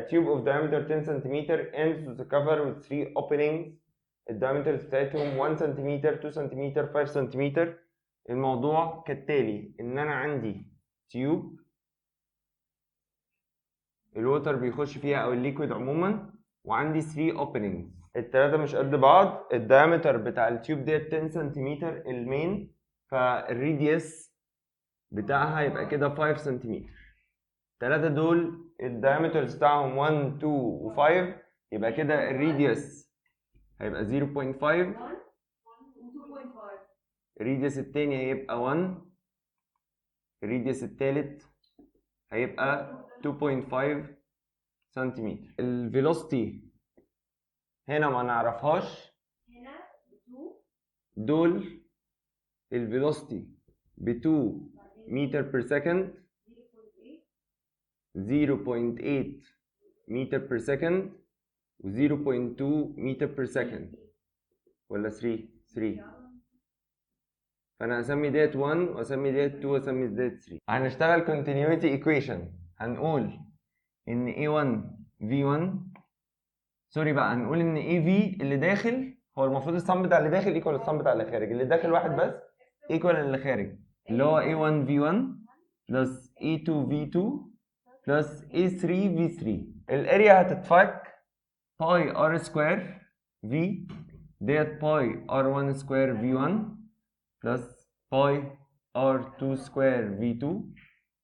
tube of diameter 10 cm ends with a cover with 3 openings. الدايمترز بتاعتهم 1 سم 2 سم 5 سم. الموضوع كالتالي، ان انا عندي تيوب الووتر بيخش فيها او الليكويد عموما، وعندي 3 openings. التلاتة مش قد بعض. الدايمتر بتاع التيوب ديت 10 سم المين، فالريديوس بتاعها يبقى كده 5 سم. التلاتة دول الدايمترز بتاعهم 1 2 و5، يبقى كده الريديوس هيبقى 0.5. الريديوس التاني هيبقى 1. الريديوس التالت هيبقى 2.5 سنتيمتر. الفيلوسيتي هنا ما نعرفهاش. دول الفيلوسيتي ب 2 متر بير سكند، 0.8 متر بير سكند، و 0.2 متر بير سكند، ولا 3. فانا هسمي ديت 1 واسمي ديت 2 واسمي ديت 3. هنشتغل continuity equation. هنقول ان A1 V1 سوري بقى، هنقول ان AV اللي داخل هو المفروض الصم بتاع اللي داخل ايكوال الصم بتاع اللي خارج. اللي داخل واحد بس ايكوال اللي خارج، اللي هو A1 V1 بلس A2 V2 بلس A3 V3. الاريا هتتفك باي R سكوير V ديت باي R1 سكوير V1 بلس باي R2 سكوير V2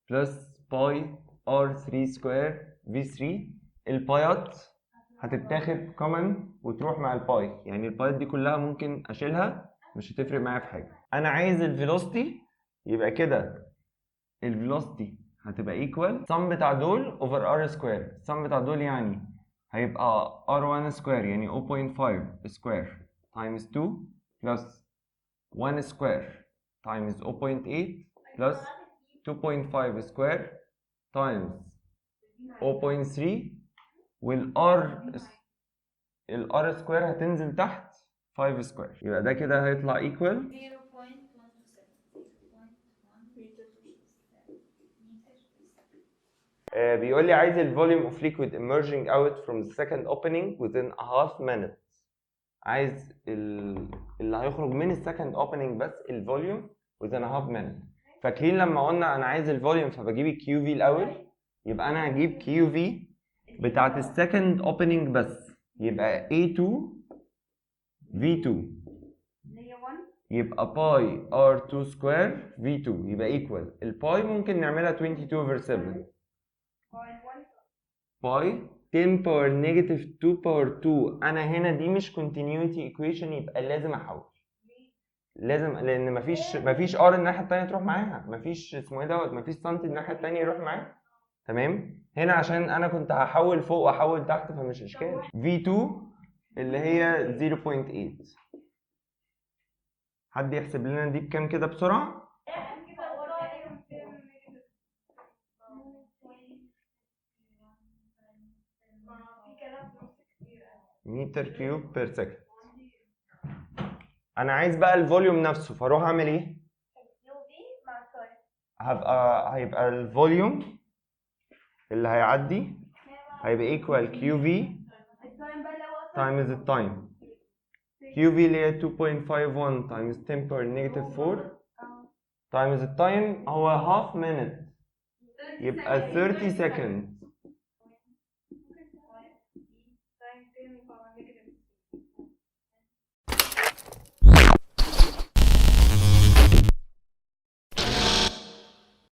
بلس باي R3 سكوير V3. البايات هتتاخد كومن وتروح مع الباي، يعني البايات دي كلها ممكن اشيلها، مش هتفرق معايا في حاجه. انا عايز الفيلوسيتي، يبقى كده الفيلوسيتي هتبقى ايكوال السم بتاع دول اوفر ار سكوير. السم بتاع دول يعني هيبقى R1 سكوير يعني 0.5 سكوير تايمز 2 بلس 1 سكوير تايمز 0.8 بلس 2.5 سكوير تايمز 0.3. والار سكوير هتنزل تحت 5 سكوير، يبقى ده كده هيطلع ايكوال 0.127 بيقول لي عايز الفوليوم اوف ليكويد emerging out from the second opening within a half minute. عايز اللي هيخرج من السكند اوبننج بس الفوليوم within a half minute. فاكرين لما قلنا انا عايز الفوليوم فبجيب الكيو في الاول، يبقى انا هجيب كيو في بتاعت السكند اوبننج بس، يبقى A2 V2 يبقى باي R2 سكوير V2 يبقى ايكوال الباي ممكن نعملها 22 over 7 باي 10 باور نيجاتيف 2 باور 2. انا هنا دي مش continuity equation، يبقى لازم احول. لازم، لان مفيش ار الناحيه الثانيه تروح معاها، مفيش اسمه ايه دوت، مفيش سنتي الناحيه الثانيه يروح معاها. تمام. هنا عشان انا كنت هحول فوق واحول تحت فمش اشكال. V2 اللي هي 0.8. حد يحسب لنا دي بكام كده بسرعه؟ متر كيوب بير سكند. انا عايز بقى الفوليوم نفسه، فاروح اعمل ايه؟ هيبقى الفوليوم اللي هيعدي هيبقى ايكوال كيو في تايمز التايم. كيو في اللي هي 2.51 تايمز 10 باور نيجاتيف 4 تايمز التايم هو هاف مينت، يبقى 30 سكند